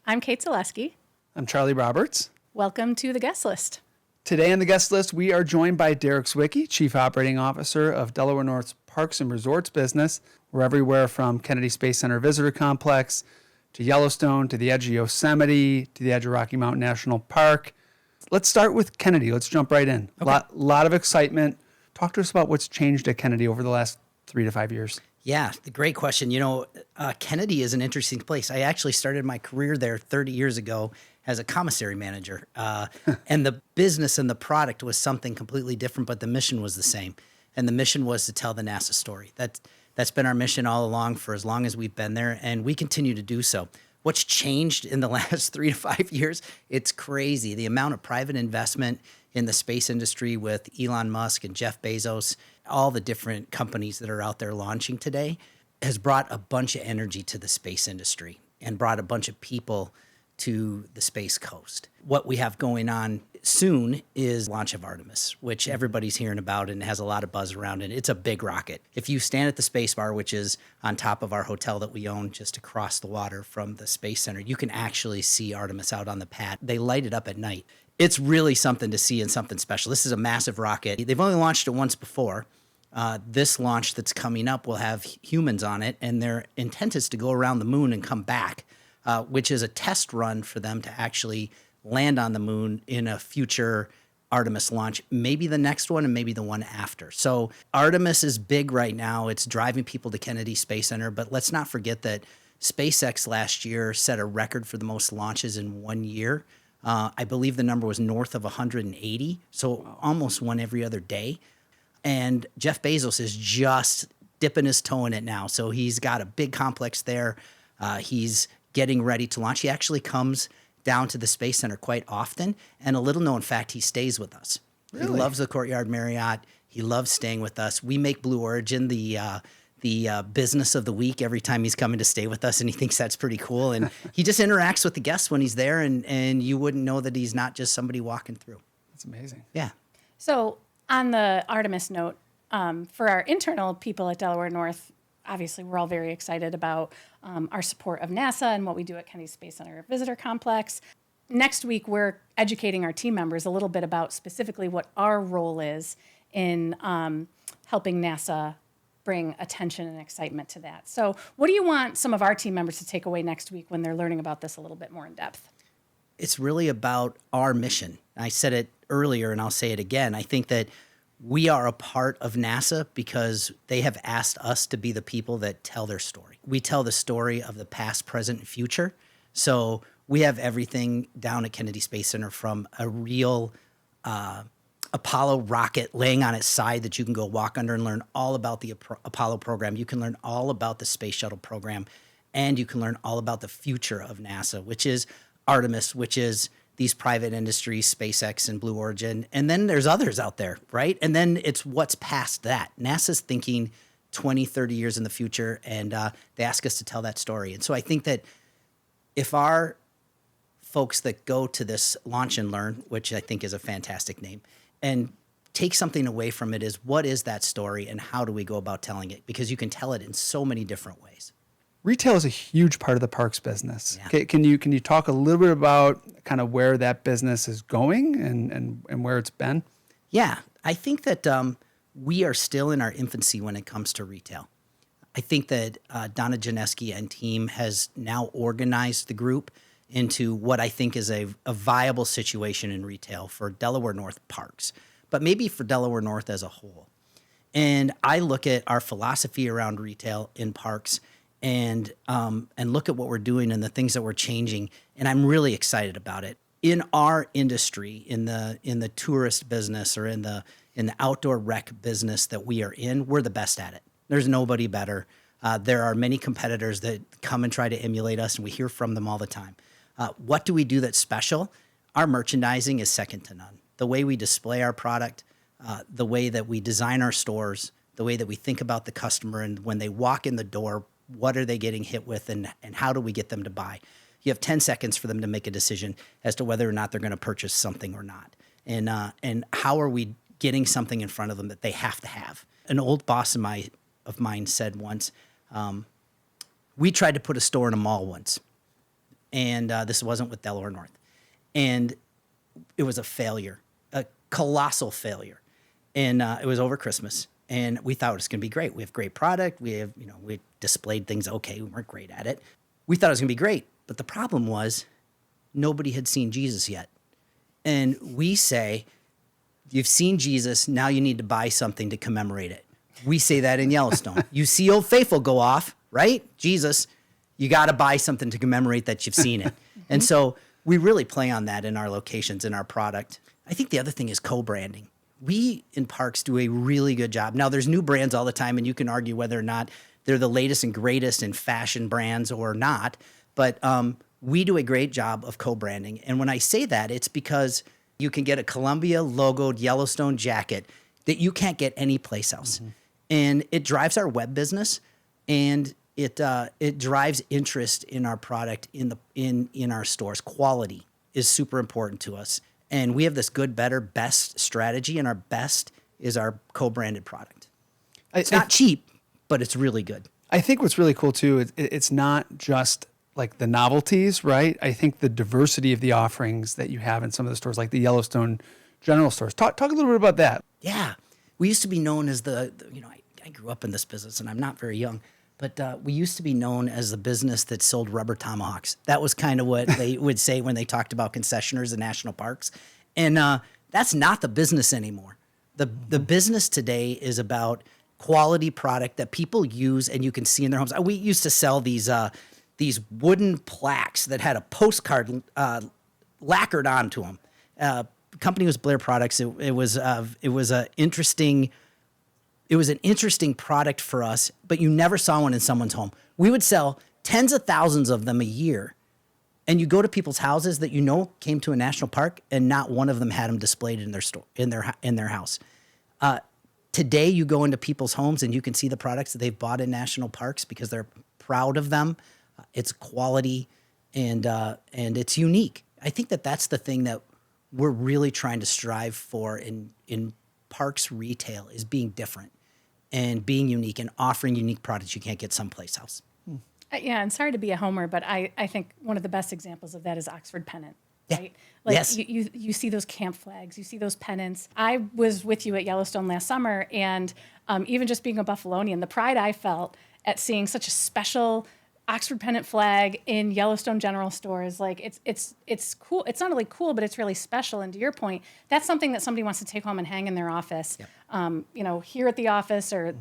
I'm Cait Zulewski. I'm Charlie Roberts. Welcome to the guest list. Today on the guest list, we are joined by Derek Zwickey, Chief Operating Officer of Delaware North's Parks and Resorts business. We're everywhere from Kennedy Space Center Visitor Complex to Yellowstone to the edge of Yosemite to the edge of Rocky Mountain National Park. Let's start with Kennedy. Let's jump right in. Okay. Lot of excitement. Talk to us about what's changed at Kennedy over the last 3 to 5 years. Yeah, great question. Kennedy is an interesting place. I actually started my career there 30 years ago as a commissary manager. And the business and the product was something completely different, but the mission was the same. And the mission was to tell the NASA story. That's been our mission all along for as long as we've been there, and we continue to do so. What's changed in the last 3 to 5 years? It's crazy. The amount of private investment in the space industry with Elon Musk and Jeff Bezos, all the different companies that are out there launching today, has brought a bunch of energy to the space industry and brought a bunch of people to the Space Coast. What we have going on soon is launch of Artemis, which everybody's hearing about and has a lot of buzz around it. It's a big rocket. If you stand at the Space Bar, which is on top of our hotel that we own just across the water from the Space Center, you can actually see Artemis out on the pad. They light it up at night. It's really something to see and something special. This is a massive rocket. They've only launched it once before. This launch that's coming up will have humans on it, and their intent is to go around the moon and come back, which is a test run for them to actually land on the moon in a future Artemis launch, maybe the next one and maybe the one after. So Artemis is big right now. It's driving people to Kennedy Space Center, but let's not forget that SpaceX last year set a record for the most launches in 1 year. I believe the number was north of 180, so almost one every other day. And Jeff Bezos is just dipping his toe in it now. So he's got a big complex there. He's getting ready to launch. He actually comes down to the Space Center quite often. And a little known fact, he stays with us. Really? He loves the Courtyard Marriott. He loves staying with us. We make Blue Origin the business of the week every time he's coming to stay with us, and he thinks that's pretty cool. And he just interacts with the guests when he's there, and you wouldn't know that he's not just somebody walking through. That's amazing. Yeah. So on the Artemis note, for our internal people at Delaware North, obviously we're all very excited about our support of NASA and what we do at Kennedy Space Center Visitor Complex. Next week, we're educating our team members a little bit about specifically what our role is in helping NASA bring attention and excitement to that. So what do you want some of our team members to take away next week when they're learning about this a little bit more in depth? It's really about our mission. I said it earlier, and I'll say it again. I think that we are a part of NASA because they have asked us to be the people that tell their story. We tell the story of the past, present, and future. So we have everything down at Kennedy Space Center, from a real Apollo rocket laying on its side that you can go walk under and learn all about the Apollo program. You can learn all about the space shuttle program, and you can learn all about the future of NASA, which is Artemis, which is these private industries, SpaceX and Blue Origin. And then there's others out there, right? And then it's what's past that. NASA's thinking 20, 30 years in the future, and they ask us to tell that story. And so I think that if our folks that go to this Launch and Learn, which I think is a fantastic name, and take something away from it, is what is that story and how do we go about telling it? Because you can tell it in so many different ways. Retail is a huge part of the parks business. Yeah. Okay, can you talk a little bit about kind of where that business is going and where it's been? Yeah, I think that we are still in our infancy when it comes to retail. I think that Donna Janeski and team has now organized the group into what I think is a viable situation in retail for Delaware North Parks, but maybe for Delaware North as a whole. And I look at our philosophy around retail in parks and look at what we're doing and the things that we're changing, and I'm really excited about it. In our industry, in the tourist business or in the outdoor rec business that we are in, we're the best at it. There's nobody better. There are many competitors that come and try to emulate us, and we hear from them all the time. What do we do that's special? Our merchandising is second to none. The way we display our product, the way that we design our stores, the way that we think about the customer, and when they walk in the door, what are they getting hit with, and how do we get them to buy? You have 10 seconds for them to make a decision as to whether or not they're going to purchase something or not. And how are we getting something in front of them that they have to have? An old boss of mine said once, we tried to put a store in a mall once. and this wasn't with Delaware North. And it was a failure, a colossal failure. And it was over Christmas. And we thought it was going to be great. We have great product. We displayed things okay. We weren't great at it. We thought it was going to be great. But the problem was nobody had seen Jesus yet. And we say, you've seen Jesus, now you need to buy something to commemorate it. We say that in Yellowstone. You see Old Faithful go off, right? Jesus, you got to buy something to commemorate that you've seen it. And so we really play on that in our locations, in our product. I think the other thing is co-branding. We in parks do a really good job. Now, there's new brands all the time, and you can argue whether or not they're the latest and greatest in fashion brands or not. But we do a great job of co-branding. And when I say that, it's because you can get a Columbia logoed Yellowstone jacket that you can't get anyplace else. Mm-hmm. And it drives our web business, and it drives interest in our product in our stores. Quality is super important to us. And we have this good, better, best strategy, and our best is our co-branded product. It's not cheap, but it's really good. I think what's really cool too, it's not just like the novelties, right? I think the diversity of the offerings that you have in some of the stores, like the Yellowstone general stores. Talk a little bit about that. Yeah. We used to be known as I grew up in this business, and I'm not very young, but we used to be known as the business that sold rubber tomahawks. That was kind of what they would say when they talked about concessionaires in national parks. And that's not the business anymore. The business today is about quality product that people use and you can see in their homes. We used to sell these wooden plaques that had a postcard lacquered onto them. The company was Blair Products. It was an interesting product for us, but you never saw one in someone's home. We would sell tens of thousands of them a year, and you go to people's houses that came to a national park, and not one of them had them displayed in their store, in their house. Today, you go into people's homes and you can see the products that they've bought in national parks because they're proud of them. It's quality and it's unique. I think that's the thing that we're really trying to strive for in parks retail, is being different and being unique and offering unique products you can't get someplace else. Yeah, and sorry to be a homer, but I think one of the best examples of that is Oxford pennant. Yeah. Right? Like yes. you see those camp flags, you see those pennants. I was with you at Yellowstone last summer, and even just being a Buffalonian, the pride I felt at seeing such a special Oxford pennant flag in Yellowstone general stores, like it's cool. It's not only cool, but it's really special. And to your point, that's something that somebody wants to take home and hang in their office, Yep. Here at the office, or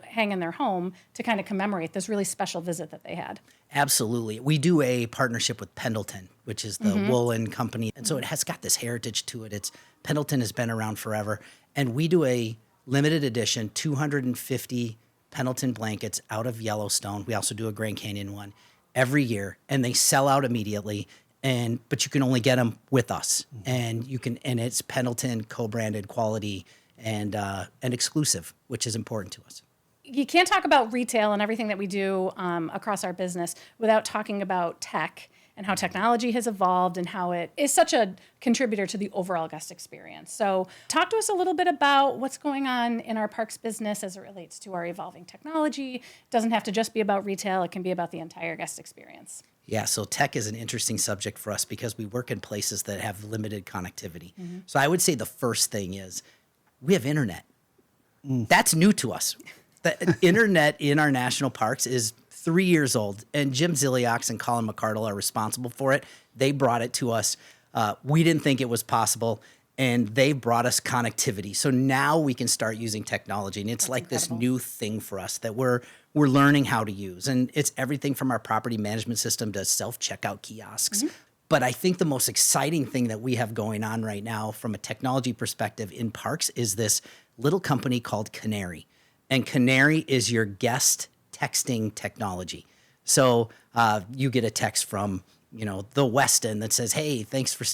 hang in their home to kind of commemorate this really special visit that they had. Absolutely. We do a partnership with Pendleton, which is the woolen company. And so it has got this heritage to it. Pendleton has been around forever. And we do a limited edition 250 Pendleton blankets out of Yellowstone. We also do a Grand Canyon one every year, and they sell out immediately. But you can only get them with us, and it's Pendleton co-branded quality and exclusive, which is important to us. You can't talk about retail and everything that we do across our business without talking about tech and how technology has evolved and how it is such a contributor to the overall guest experience. So talk to us a little bit about what's going on in our parks business as it relates to our evolving technology. It doesn't have to just be about retail. It can be about the entire guest experience. Yeah, so tech is an interesting subject for us because we work in places that have limited connectivity. So I would say the first thing is we have internet. That's new to us. The internet in our national parks is 3 years old, and Jim Ziliox and Colin McCardle are responsible for it. They brought it to us. We didn't think it was possible, and they brought us connectivity. So now we can start using technology, and it's That's like incredible. this new thing for us that we're learning how to use. And it's everything from our property management system to self-checkout kiosks. But I think the most exciting thing that we have going on right now from a technology perspective in parks is this little company called Canary. And Canary is your guest texting technology. So you get a text from, the Westin that says, hey, thanks for,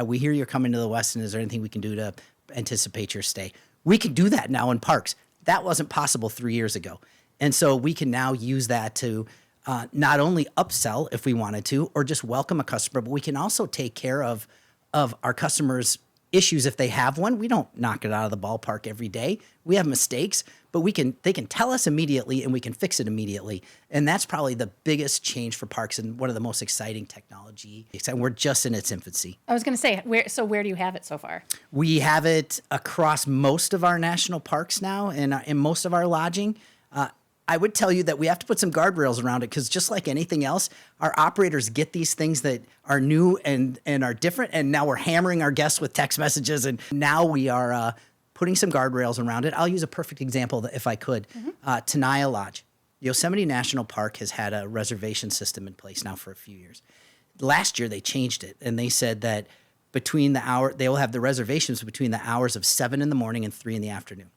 we hear you're coming to the Westin. Is there anything we can do to anticipate your stay? We can do that now in parks. That wasn't possible 3 years ago. And so we can now use that to not only upsell if we wanted to, or just welcome a customer, but we can also take care of our customers' issues if they have one. We don't knock it out of the ballpark every day. We have mistakes, but they can tell us immediately and we can fix it immediately. And that's probably the biggest change for parks and one of the most exciting technology. And we're just in its infancy. I was going to say, where do you have it so far? We have it across most of our national parks now and in most of our lodging. I would tell you that we have to put some guardrails around it because just like anything else, our operators get these things that are new and are different. And now we're hammering our guests with text messages. And now we are putting some guardrails around it. I'll use a perfect example if I could. Tenaya Lodge. Yosemite National Park has had a reservation system in place now for a few years. Last year, they changed it. And they said that they will have the reservations between the hours of 7 in the morning and 3 in the afternoon.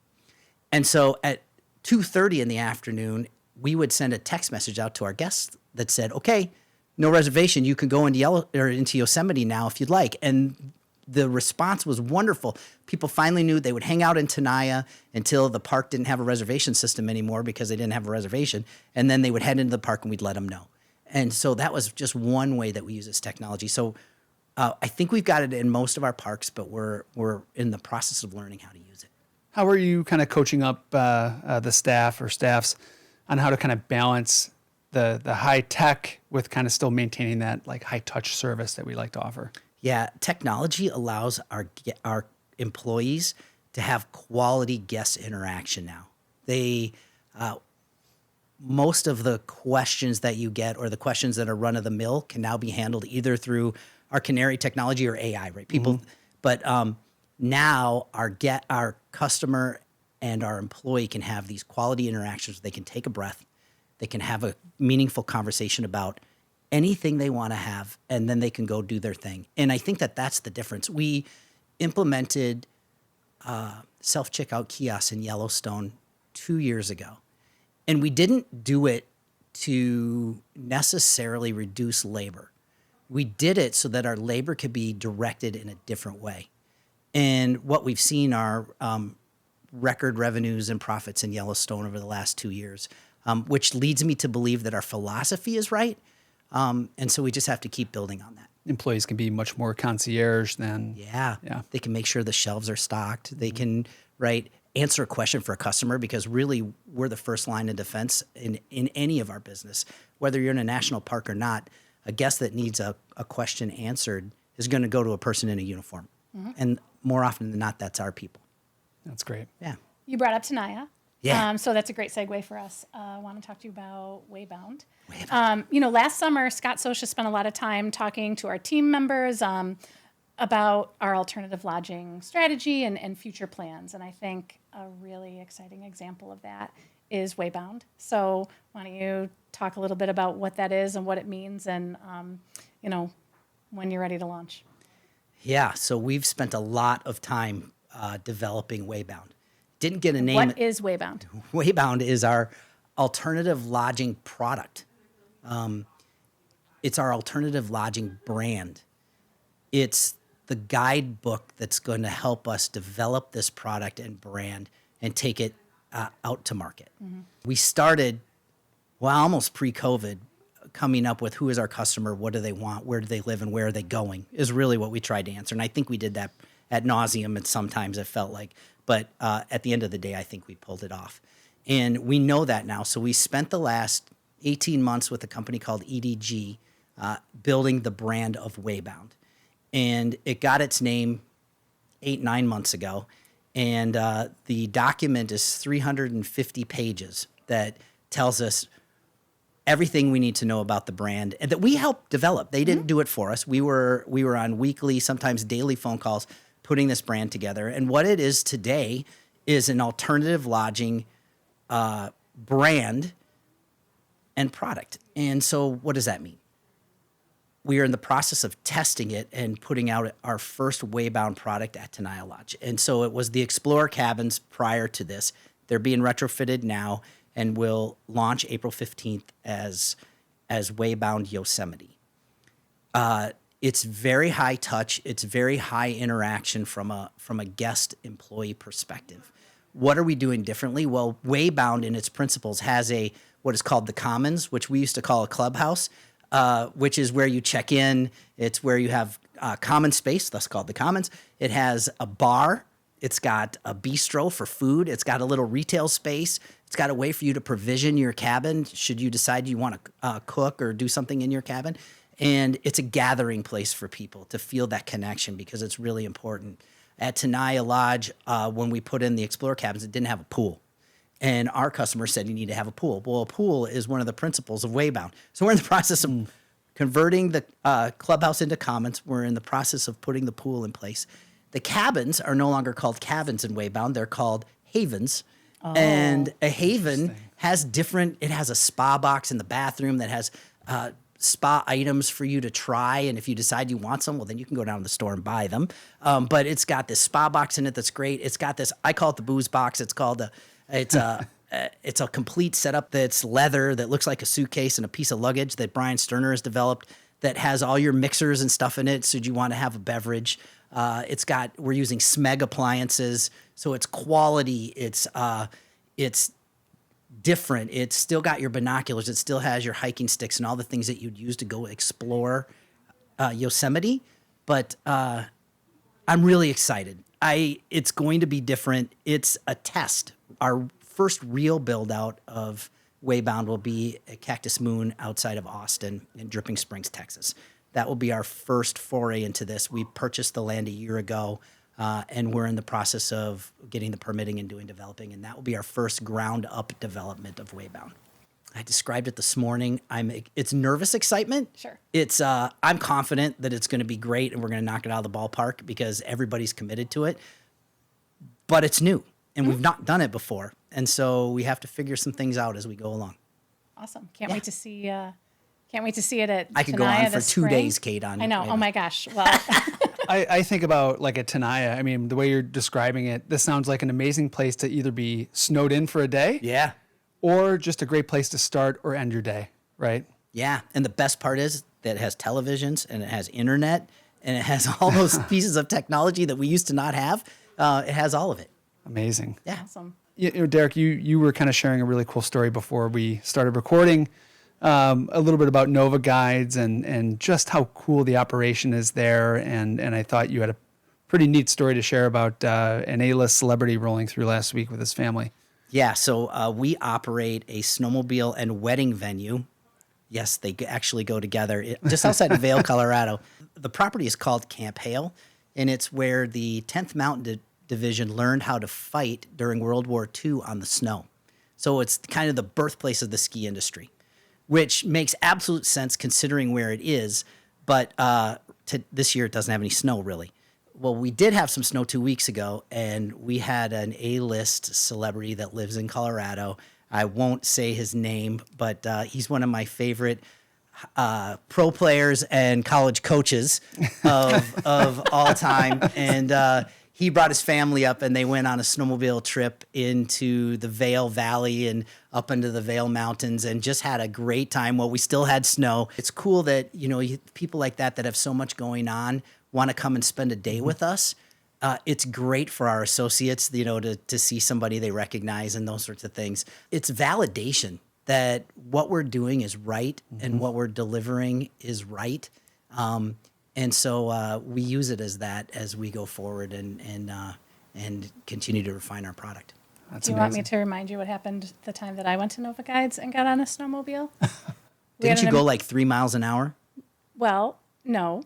And so at 2:30 in the afternoon, we would send a text message out to our guests that said, okay, no reservation. You can go into Yosemite now if you'd like. And the response was wonderful. People finally knew they would hang out in Tenaya until the park didn't have a reservation system anymore because they didn't have a reservation. And then they would head into the park and we'd let them know. And so that was just one way that we use this technology. So I think we've got it in most of our parks, but we're in the process of learning how to use it. How are you kind of coaching up the staff or staffs on how to kind of balance the high tech with kind of still maintaining that like high touch service that we like to offer? Yeah, technology allows our employees to have quality guest interaction now. Most of the questions that you get or the questions that are run of the mill can now be handled either through our Canary technology or AI, right? But now our customer and our employee can have these quality interactions. They can take a breath. They can have a meaningful conversation about anything they want to have, and then they can go do their thing. And I think that that's the difference. We implemented self-checkout kiosks in Yellowstone 2 years ago, and we didn't do it to necessarily reduce labor. We did it so that our labor could be directed in a different way. And what we've seen are record revenues and profits in Yellowstone over the last 2 years, which leads me to believe that our philosophy is right. And so we just have to keep building on that. Employees can be much more concierge than... Yeah. They can make sure the shelves are stocked. They can, answer a question for a customer because really we're the first line of defense in any of our business. Whether you're in a national park or not, a guest that needs a question answered is going to go to a person in a uniform. And more often than not, that's our people. That's great. Yeah. You brought up Tenaya. Yeah. So that's a great segue for us. I want to talk to you about Waybound. Last summer, Scott Sosha spent a lot of time talking to our team members about our alternative lodging strategy and future plans. And I think a really exciting example of that is Waybound. So why don't you talk a little bit about what that is and what it means and, when you're ready to launch. Yeah, so we've spent a lot of time developing Waybound. Didn't get a name. What is Waybound? Waybound is our alternative lodging product. It's our alternative lodging brand. It's the guidebook that's going to help us develop this product and brand and take it out to market. We started, almost pre-COVID, coming up with who is our customer, what do they want, where do they live, and where are they going is really what we tried to answer. And I think we did that ad nauseum, and sometimes it felt like. But at the end of the day, I think we pulled it off. And we know that now. So we spent the last 18 months with a company called EDG building the brand of Waybound. And it got its name 9 months ago. And the document is 350 pages that tells us everything we need to know about the brand and that we helped develop. They didn't do it for us. We were on weekly, sometimes daily phone calls putting this brand together. And what it is today is an alternative lodging brand and product. And so what does that mean? We are in the process of testing it and putting out our first Waybound product at Tenaya Lodge. And so it was the Explorer cabins prior to this. They're being retrofitted now and will launch April 15th as Waybound Yosemite. It's very high touch. It's very high interaction from a guest employee perspective. What are we doing differently? Well, Waybound in its principles has what is called the Commons, which we used to call a clubhouse, which is where you check in. It's where you have common space, thus called the Commons. It has a bar. It's got a bistro for food. It's got a little retail space. It's got a way for you to provision your cabin should you decide you want to cook or do something in your cabin. And it's a gathering place for people to feel that connection because it's really important. At Tenaya Lodge, when we put in the Explorer cabins, it didn't have a pool. And our customer said you need to have a pool. Well, a pool is one of the principles of Waybound. So we're in the process of converting the clubhouse into commons. We're in the process of putting the pool in place. The cabins are no longer called cabins in Waybound. They're called havens. And a haven has it has a spa box in the bathroom that has spa items for you to try. And if you decide you want some, well, then you can go down to the store and buy them. But it's got this spa box in it that's great. It's got this, I call it the booze box. It's a complete setup that's leather that looks like a suitcase and a piece of luggage that Brian Sterner has developed that has all your mixers and stuff in it. So you want to have a beverage. We're using Smeg appliances. So it's quality. It's different. It's still got your binoculars. It still has your hiking sticks and all the things that you'd use to go explore Yosemite. But I'm really excited. It's going to be different. It's a test. Our first real build out of Waybound will be at Cactus Moon outside of Austin in Dripping Springs, Texas. That will be our first foray into this. We purchased the land a year ago, and we're in the process of getting the permitting and doing developing, and that will be our first ground up development of Waybound. I described it this morning. It's nervous excitement. Sure. It's I'm confident that it's going to be great and we're going to knock it out of the ballpark because everybody's committed to it. But it's new and we've not done it before, and so we have to figure some things out as we go along. Awesome! Can't wait to see. Can't wait to see it at. I could Tenaya go on for this 2 spring. days, Cait. On I know. Waybound. Oh my gosh! Well, I think about like a Tenaya. I mean, the way you're describing it, this sounds like an amazing place to either be snowed in for a day, Yeah. or just a great place to start or end your day, right? Yeah, and the best part is that it has televisions and it has internet and it has all those pieces of technology that we used to not have. It has all of it. Amazing. Yeah. awesome. You know, Derek, you were kind of sharing a really cool story before we started recording, a little bit about Nova Guides and just how cool the operation is there. And I thought you had a pretty neat story to share about an A-list celebrity rolling through last week with his family. Yeah, so we operate a snowmobile and wedding venue. Yes, they actually go together just outside of Vail, Colorado. The property is called Camp Hale, and it's where the 10th Mountain Division learned how to fight during World War II on the snow. So it's kind of the birthplace of the ski industry, which makes absolute sense considering where it is. But this year it doesn't have any snow, really. Well, we did have some snow 2 weeks ago, and we had an A-list celebrity that lives in Colorado. I won't say his name, but he's one of my favorite pro players and college coaches of all time. And he brought his family up, and they went on a snowmobile trip into the Vail Valley and up into the Vail Mountains and just had a great time. Well, we still had snow. It's cool that, people like that have so much going on want to come and spend a day with us. It's great for our associates, to see somebody they recognize and those sorts of things. It's validation that what we're doing is right and what we're delivering is right. And so we use it as that as we go forward and continue to refine our product. That's Do you amazing. want me to remind you what happened the time that I went to Nova Guides and got on a snowmobile? Didn't you go like 3 miles an hour? Well, no.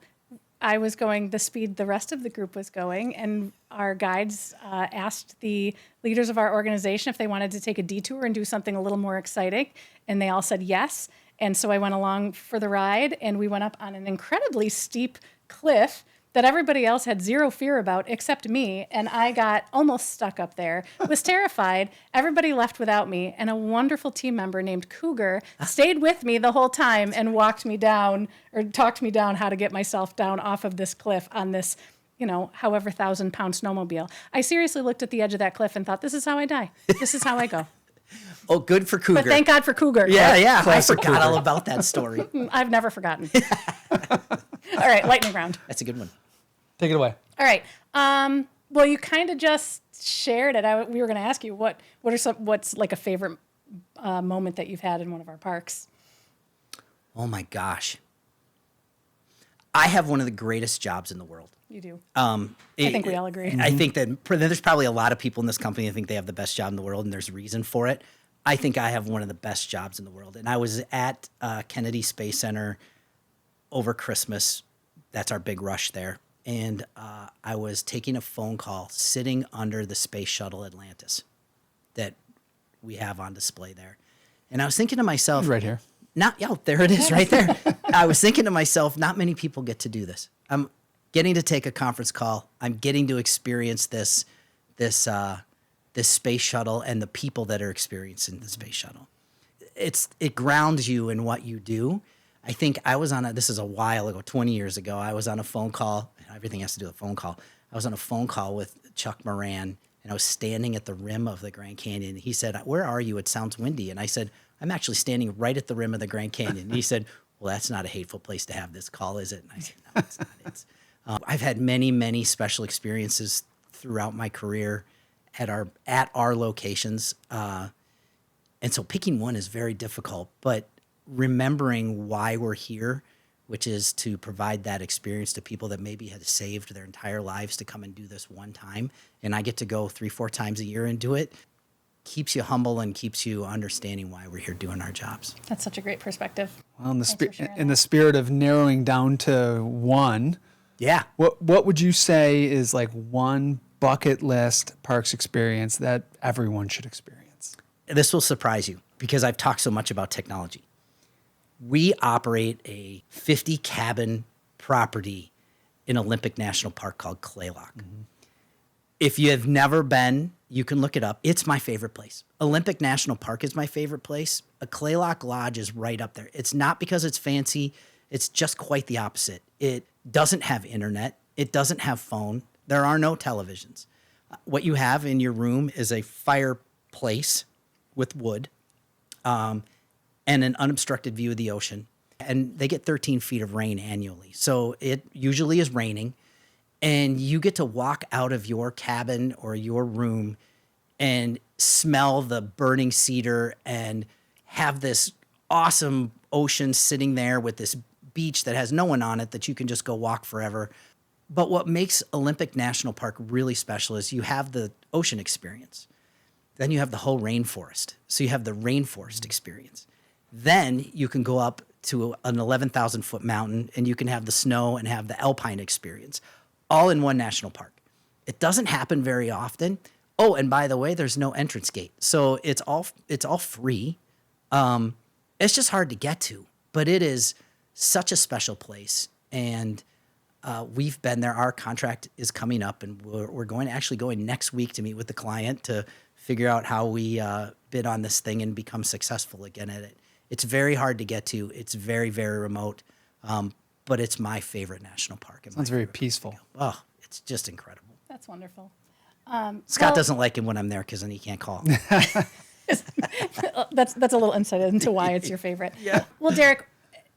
I was going the speed the rest of the group was going, and our guides asked the leaders of our organization if they wanted to take a detour and do something a little more exciting, and they all said yes. And so I went along for the ride, and we went up on an incredibly steep cliff that everybody else had zero fear about except me, and I got almost stuck up there, was terrified. Everybody left without me, and a wonderful team member named Cougar stayed with me the whole time and walked me down or talked me down how to get myself down off of this cliff on this, however 1,000-pound snowmobile. I seriously looked at the edge of that cliff and thought, this is how I die. This is how I go. Oh, good for Cougar. But thank God for Cougar. Yeah. I Classic forgot Cougar. all about that story. I've never forgotten. All right, lightning round. That's a good one. Take it away. All right. Well, you kind of just shared it. We were going to ask you what's like a favorite moment that you've had in one of our parks. Oh my gosh. I have one of the greatest jobs in the world. You do. I think we all agree. I think that there's probably a lot of people in this company that think they have the best job in the world, and there's a reason for it. I think I have one of the best jobs in the world. And I was at Kennedy Space Center over Christmas. That's our big rush there. And I was taking a phone call sitting under the Space Shuttle Atlantis that we have on display there. And I was thinking to myself, Right here. There it is right there. I was thinking to myself, not many people get to do this. I'm getting to take a conference call. I'm getting to experience this space shuttle and the people that are experiencing the space shuttle. It grounds you in what you do. I think I was this is a while ago, 20 years ago, I was on a phone call. Everything has to do with a phone call. I was on a phone call with Chuck Moran, and I was standing at the rim of the Grand Canyon. He said, "Where are you? It sounds windy." And I said, "I'm actually standing right at the rim of the Grand Canyon." And he said, "Well, that's not a hateful place to have this call, is it?" And I said, "No, it's not. I've had many, many special experiences throughout my career at our locations. And so picking one is very difficult, but remembering why we're here, which is to provide that experience to people that maybe had saved their entire lives to come and do this one time. And I get to go 3-4 times a year and do it. Keeps you humble and keeps you understanding why we're here doing our jobs. That's such a great perspective. Well, in the spirit of narrowing down to one, Yeah. what would you say is like one bucket list parks experience that everyone should experience? This will surprise you because I've talked so much about technology. We operate a 50-cabin property in Olympic National Park called Claylock. Mm-hmm. If you have never been, you can look it up. It's my favorite place. Olympic National Park is my favorite place. A Claylock Lodge is right up there. It's not because it's fancy. It's just quite the opposite. It doesn't have internet. It doesn't have phone. There are no televisions. What you have in your room is a fireplace with wood, and an unobstructed view of the ocean. And they get 13 feet of rain annually. So it usually is raining. And you get to walk out of your cabin or your room and smell the burning cedar and have this awesome ocean sitting there with this beach that has no one on it that you can just go walk forever. But what makes Olympic National Park really special is you have the ocean experience. Then you have the whole rainforest. So you have the rainforest experience. Then you can go up to an 11,000-foot mountain and you can have the snow and have the alpine experience, all in one national park. It doesn't happen very often. Oh, and by the way, there's no entrance gate. So it's all free. It's just hard to get to, but it is such a special place. And we've been there. Our contract is coming up, and we're going next week to meet with the client to figure out how we bid on this thing and become successful again at it. It's very hard to get to. It's very, very remote, but it's my favorite national park. Sounds very peaceful. Oh, it's just incredible. That's wonderful. Scott doesn't like it when I'm there because then he can't call. That's a little insight into why it's your favorite. Yeah. Well, Derek,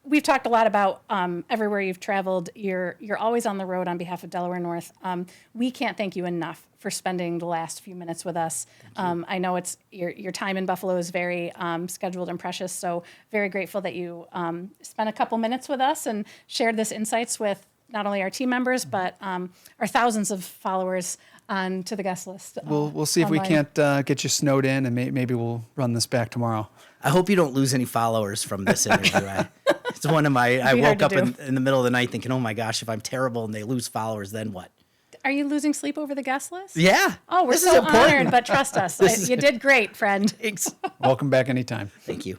we've talked a lot about everywhere you've traveled. You're always on the road on behalf of Delaware North. We can't thank you enough for spending the last few minutes with us. I know it's your time in Buffalo is very scheduled and precious, so very grateful that you spent a couple minutes with us and shared this insights with not only our team members, but our thousands of followers on to the guest list. We'll see if we can't get you snowed in, and maybe we'll run this back tomorrow. I hope you don't lose any followers from this interview. It's one of my. I woke up in the middle of the night thinking, "Oh my gosh, if I'm terrible and they lose followers, then what?" Are you losing sleep over the guest list? Yeah. Oh, we're so honored, but trust us. You did great, friend. Thanks. Welcome back anytime. Thank you.